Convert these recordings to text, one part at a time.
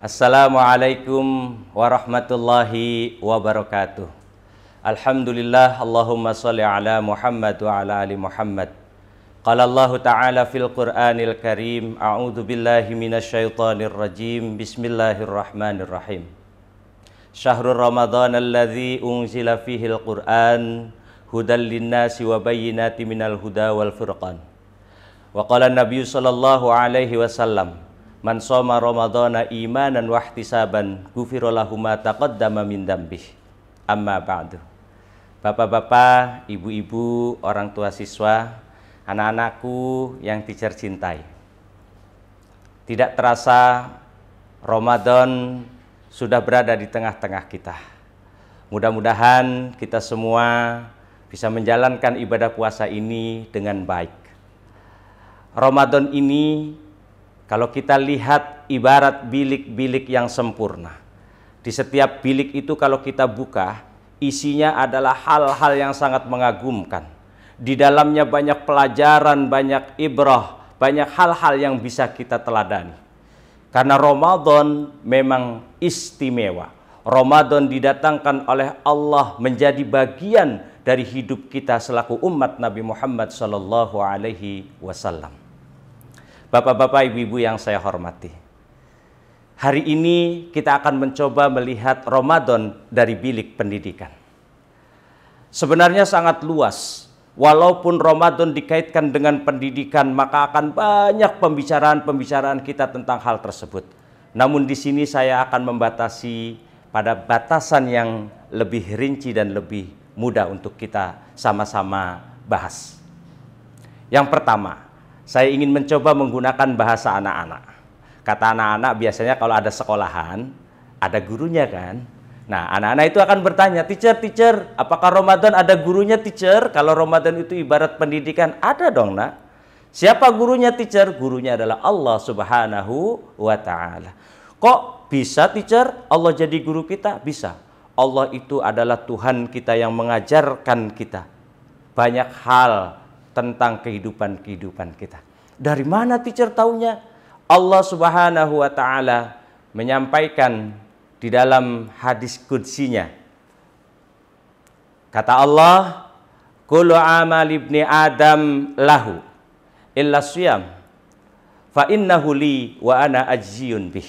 Assalamualaikum warahmatullahi wabarakatuh. Alhamdulillah, Allahumma sholli ala Muhammad wa ala ali Muhammad. Qala Allah Ta'ala fil Qur'anil Karim, a'udzu billahi minasyaitonir rajim. Bismillahirrahmanirrahim. Syahrul Ramadan alladzi unzila fihil Qur'an hudal linnasi wa bayyinati minal huda wal furqan. Wa qala Nabi sallallahu alaihi wasallam, man shoma ramadhana imanan wa ihtisaban ghufira lahu ma taqaddama min dzambih. Amma ba'du. Bapak-bapak, ibu-ibu, orang tua siswa, anak-anakku yang teacher cintai. Tidak terasa Ramadan sudah berada di tengah-tengah kita. Mudah-mudahan kita semua bisa menjalankan ibadah puasa ini dengan baik. Ramadan ini kalau kita lihat ibarat bilik-bilik yang sempurna. Di setiap bilik itu kalau kita buka, isinya adalah hal-hal yang sangat mengagumkan. Di dalamnya banyak pelajaran, banyak ibrah, banyak hal-hal yang bisa kita teladani. Karena Ramadan memang istimewa. Ramadan didatangkan oleh Allah menjadi bagian dari hidup kita selaku umat Nabi Muhammad SAW. Bapak-bapak, ibu-ibu yang saya hormati, hari ini kita akan mencoba melihat Ramadan dari bilik pendidikan. Sebenarnya sangat luas. Walaupun Ramadan dikaitkan dengan pendidikan, maka akan banyak pembicaraan-pembicaraan kita tentang hal tersebut. Namun di sini saya akan membatasi pada batasan yang lebih rinci dan lebih mudah untuk kita sama-sama bahas. Yang pertama, saya ingin mencoba menggunakan bahasa anak-anak. Kata anak-anak biasanya kalau ada sekolahan, ada gurunya kan. Nah, anak-anak itu akan bertanya, teacher, apakah Ramadan ada gurunya teacher? Kalau Ramadan itu ibarat pendidikan, ada dong nak. Siapa gurunya teacher? Gurunya adalah Allah Subhanahu wa Ta'ala. Kok bisa teacher Allah jadi guru kita? Bisa. Allah itu adalah Tuhan kita yang mengajarkan kita banyak hal tentang kehidupan kita. Dari mana teacher taunya? Allah Subhanahu wa Ta'ala menyampaikan di dalam hadis qudsinya. Kata Allah, kullu amal ibni Adam lahu illa siyam fa innahu li wa ana ajziyun bih.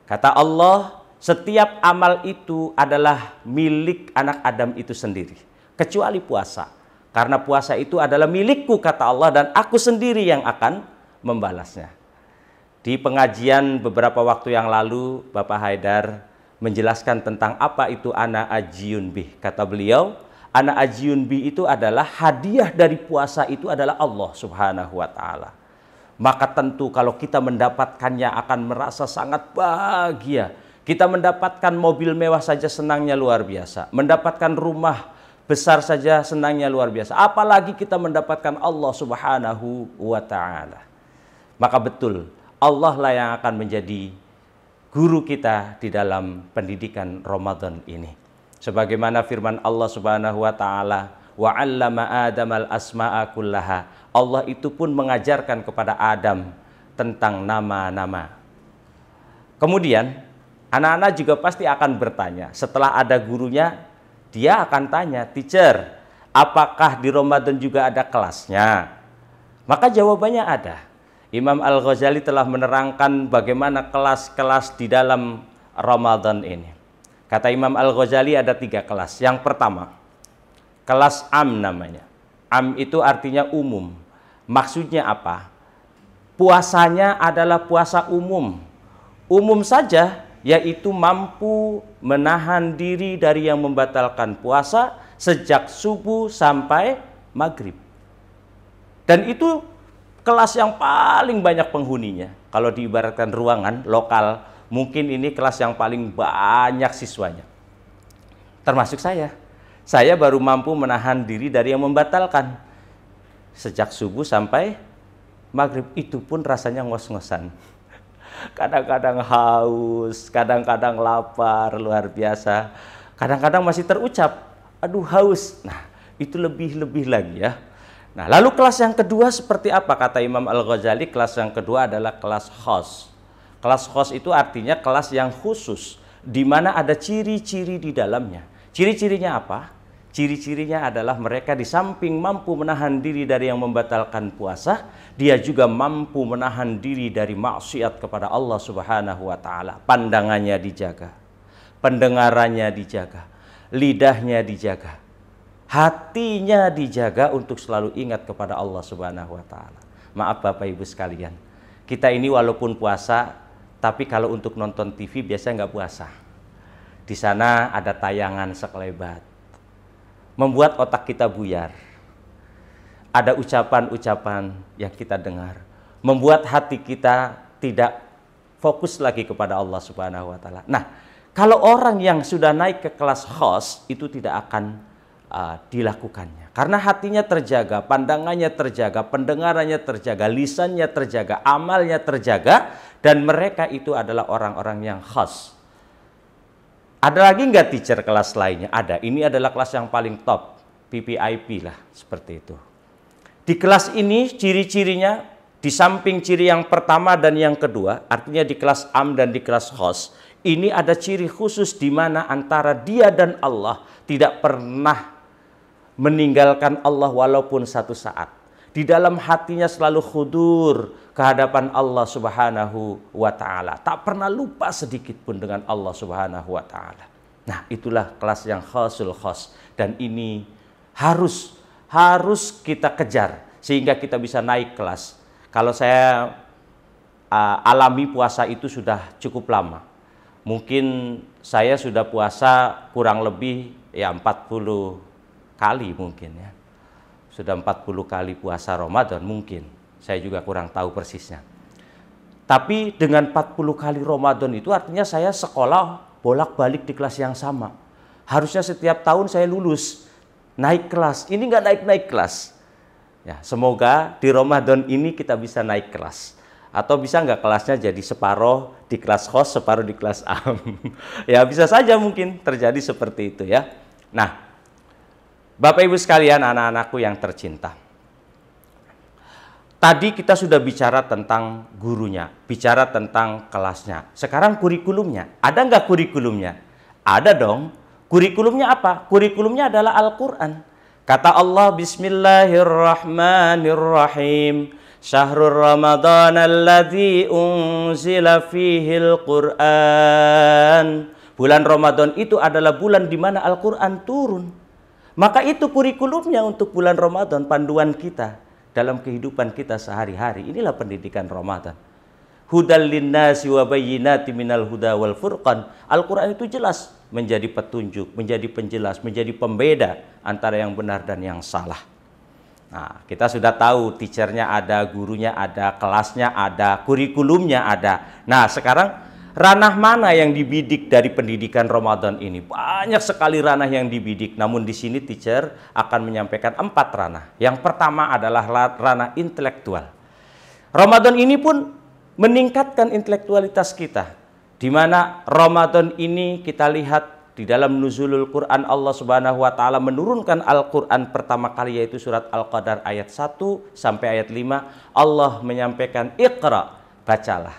Kata Allah, setiap amal itu adalah milik anak Adam itu sendiri, kecuali puasa. Karena puasa itu adalah milikku, kata Allah, dan aku sendiri yang akan membalasnya. Di pengajian beberapa waktu yang lalu, Bapak Haidar menjelaskan tentang apa itu ana ajiyun bih. Kata beliau, ana ajiyun bih itu adalah hadiah dari puasa itu adalah Allah Subhanahu wa Ta'ala. Maka tentu kalau kita mendapatkannya akan merasa sangat bahagia. Kita mendapatkan mobil mewah saja senangnya luar biasa. Mendapatkan rumah besar saja senangnya luar biasa. Apalagi kita mendapatkan Allah Subhanahu wa Ta'ala. Maka betul, Allah lah yang akan menjadi guru kita di dalam pendidikan Ramadan ini. Sebagaimana firman Allah Subhanahu wa Ta'ala, wa 'allama Adamal asma'a kullaha. Allah itu pun mengajarkan kepada Adam tentang nama-nama. Kemudian, anak-anak juga pasti akan bertanya, setelah ada gurunya, dia akan tanya, teacher, apakah di Ramadan juga ada kelasnya? Maka jawabannya ada. Imam Al-Ghazali telah menerangkan bagaimana kelas-kelas di dalam Ramadan ini. Kata Imam Al-Ghazali ada 3 kelas. Yang pertama, kelas am namanya. Am itu artinya umum. Maksudnya apa? Puasanya adalah puasa umum. Umum saja, yaitu mampu menahan diri dari yang membatalkan puasa sejak subuh sampai maghrib. Dan itu kelas yang paling banyak penghuninya. Kalau diibaratkan ruangan lokal, mungkin ini kelas yang paling banyak siswanya. Termasuk saya. Saya baru mampu menahan diri dari yang membatalkan sejak subuh sampai maghrib itu pun rasanya ngos-ngosan. Kadang-kadang haus, kadang-kadang lapar, luar biasa. Kadang-kadang masih terucap, aduh haus. Nah, itu lebih-lebih lagi ya. Nah, lalu kelas yang kedua seperti apa? Kata Imam Al-Ghazali, kelas yang kedua adalah kelas khos. Kelas khos itu artinya kelas yang khusus, di mana ada ciri-ciri di dalamnya. Ciri-cirinya apa? Ciri-cirinya adalah mereka di samping mampu menahan diri dari yang membatalkan puasa, dia juga mampu menahan diri dari maksiat kepada Allah Subhanahu wa taala. Pandangannya dijaga, pendengarannya dijaga, lidahnya dijaga, hatinya dijaga untuk selalu ingat kepada Allah Subhanahu wa taala. Maaf Bapak Ibu sekalian, kita ini walaupun puasa, tapi kalau untuk nonton TV biasanya nggak puasa. Di sana ada tayangan sekelebat, membuat otak kita buyar. Ada ucapan-ucapan yang kita dengar, membuat hati kita tidak fokus lagi kepada Allah Subhanahu wa taala. Nah, kalau orang yang sudah naik ke kelas khos itu tidak akan dilakukannya. Karena hatinya terjaga, pandangannya terjaga, pendengarannya terjaga, lisannya terjaga, amalnya terjaga, dan mereka itu adalah orang-orang yang khos. Ada lagi nggak teacher kelas lainnya? Ada. Ini adalah kelas yang paling top, PPIP lah, seperti itu. Di kelas ini ciri-cirinya, di samping ciri yang pertama dan yang kedua, artinya di kelas am dan di kelas khos, ini ada ciri khusus di mana antara dia dan Allah tidak pernah meninggalkan Allah walaupun satu saat. Di dalam hatinya selalu khudur ke hadapan Allah Subhanahu wa taala. Tak pernah lupa sedikit pun dengan Allah Subhanahu wa taala. Nah, itulah kelas yang khasul khas, dan ini harus kita kejar sehingga kita bisa naik kelas. Kalau saya alami puasa itu sudah cukup lama. Mungkin saya sudah puasa kurang lebih ya 40 kali mungkin ya. Sudah 40 kali puasa Ramadan mungkin. Saya juga kurang tahu persisnya. Tapi dengan 40 kali Ramadan itu artinya saya sekolah bolak-balik di kelas yang sama. Harusnya setiap tahun saya lulus, naik kelas. Ini nggak naik-naik kelas. Ya, semoga di Ramadan ini kita bisa naik kelas. Atau bisa nggak kelasnya jadi separuh di kelas khos, separuh di kelas am. Ya bisa saja mungkin terjadi seperti itu ya. Nah, Bapak Ibu sekalian, anak-anakku yang tercinta. Tadi kita sudah bicara tentang gurunya, bicara tentang kelasnya. Sekarang kurikulumnya. Ada nggak kurikulumnya? Ada dong. Kurikulumnya apa? Kurikulumnya adalah Al-Quran. Kata Allah, Bismillahirrahmanirrahim. Syahrul Ramadan alladzi unzila fihil Qur'an. Bulan Ramadan itu adalah bulan di mana Al-Quran turun. Maka itu kurikulumnya untuk bulan Ramadan, panduan kita dalam kehidupan kita sehari-hari. Inilah pendidikan Ramadan. Hudal linnasi wa bayyinatin minal huda wal furqan. Al-Quran itu jelas menjadi petunjuk, menjadi penjelas, menjadi pembeda antara yang benar dan yang salah. Nah, kita sudah tahu teachernya ada, gurunya ada, kelasnya ada, kurikulumnya ada. Nah, sekarang ranah mana yang dibidik dari pendidikan Ramadan ini? Banyak sekali ranah yang dibidik, namun di sini teacher akan menyampaikan 4 ranah. Yang pertama adalah ranah intelektual. Ramadan ini pun meningkatkan intelektualitas kita. Di mana Ramadan ini kita lihat di dalam nuzulul Quran, Allah Subhanahu wa taala menurunkan Al-Quran pertama kali, yaitu surat Al-Qadar ayat 1 sampai ayat 5. Allah menyampaikan, Iqra, bacalah,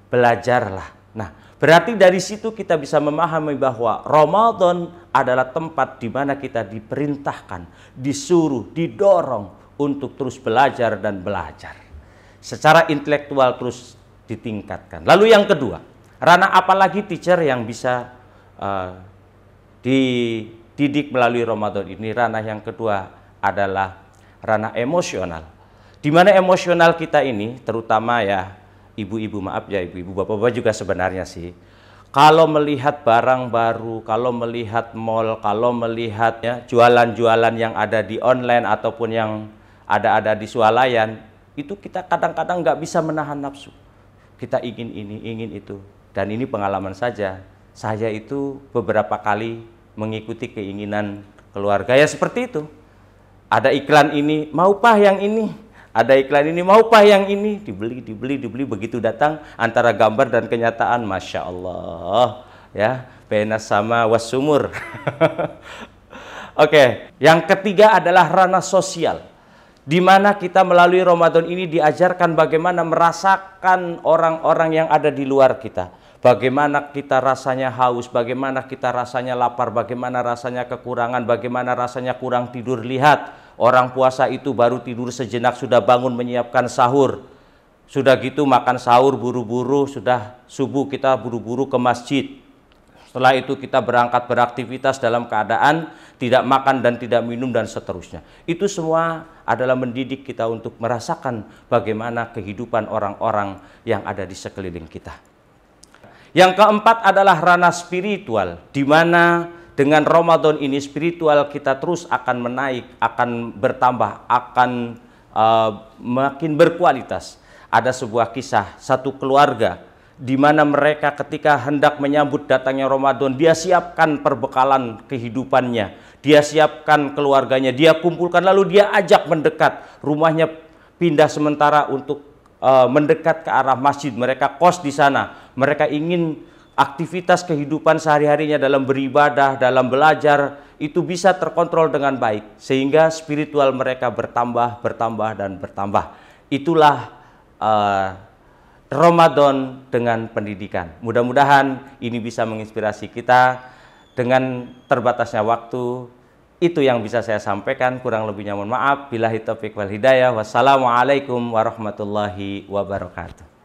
belajarlah. Nah, berarti dari situ kita bisa memahami bahwa Ramadan adalah tempat di mana kita diperintahkan, disuruh, didorong untuk terus belajar dan belajar. Secara intelektual terus ditingkatkan. Lalu yang kedua, ranah apalagi teacher yang bisa dididik melalui Ramadan ini? Ranah yang kedua adalah ranah emosional. Di mana emosional kita ini, terutama ya ibu-ibu, maaf ya ibu-ibu, bapak-bapak juga sebenarnya sih, kalau melihat barang baru, kalau melihat mall, kalau melihat ya jualan-jualan yang ada di online ataupun yang ada di swalayan, itu kita kadang-kadang nggak bisa menahan nafsu. Kita ingin ini, ingin itu. Dan ini pengalaman saja. Saya itu beberapa kali mengikuti keinginan keluarga ya seperti itu. Ada iklan ini, mau pah yang ini. Ada iklan ini, mau pak yang ini, dibeli, begitu datang antara gambar dan kenyataan, Masya Allah, ya, benas sama wasumur. Oke, yang ketiga adalah ranah sosial, di mana kita melalui Ramadan ini diajarkan bagaimana merasakan orang-orang yang ada di luar kita. Bagaimana kita rasanya haus, bagaimana kita rasanya lapar, bagaimana rasanya kekurangan, bagaimana rasanya kurang tidur. Lihat, orang puasa itu baru tidur sejenak sudah bangun menyiapkan sahur. Sudah gitu makan sahur buru-buru, sudah subuh kita buru-buru ke masjid. Setelah itu kita berangkat beraktivitas dalam keadaan tidak makan dan tidak minum dan seterusnya. Itu semua adalah mendidik kita untuk merasakan bagaimana kehidupan orang-orang yang ada di sekeliling kita. Yang keempat adalah ranah spiritual, di mana dengan Ramadan ini spiritual kita terus akan menaik, akan bertambah, akan makin berkualitas. Ada sebuah kisah satu keluarga di mana mereka ketika hendak menyambut datangnya Ramadan, dia siapkan perbekalan kehidupannya, dia siapkan keluarganya, dia kumpulkan, lalu dia ajak mendekat. Rumahnya pindah sementara untuk mendekat ke arah masjid. Mereka kos di sana. Mereka ingin aktivitas kehidupan sehari-harinya dalam beribadah, dalam belajar, itu bisa terkontrol dengan baik, sehingga spiritual mereka bertambah, dan bertambah. Itulah Ramadan dengan pendidikan. Mudah-mudahan ini bisa menginspirasi kita. Dengan terbatasnya waktu, itu yang bisa saya sampaikan. Kurang lebihnya mohon maaf. Billahi taufiq wal hidayah. Wassalamualaikum warahmatullahi wabarakatuh.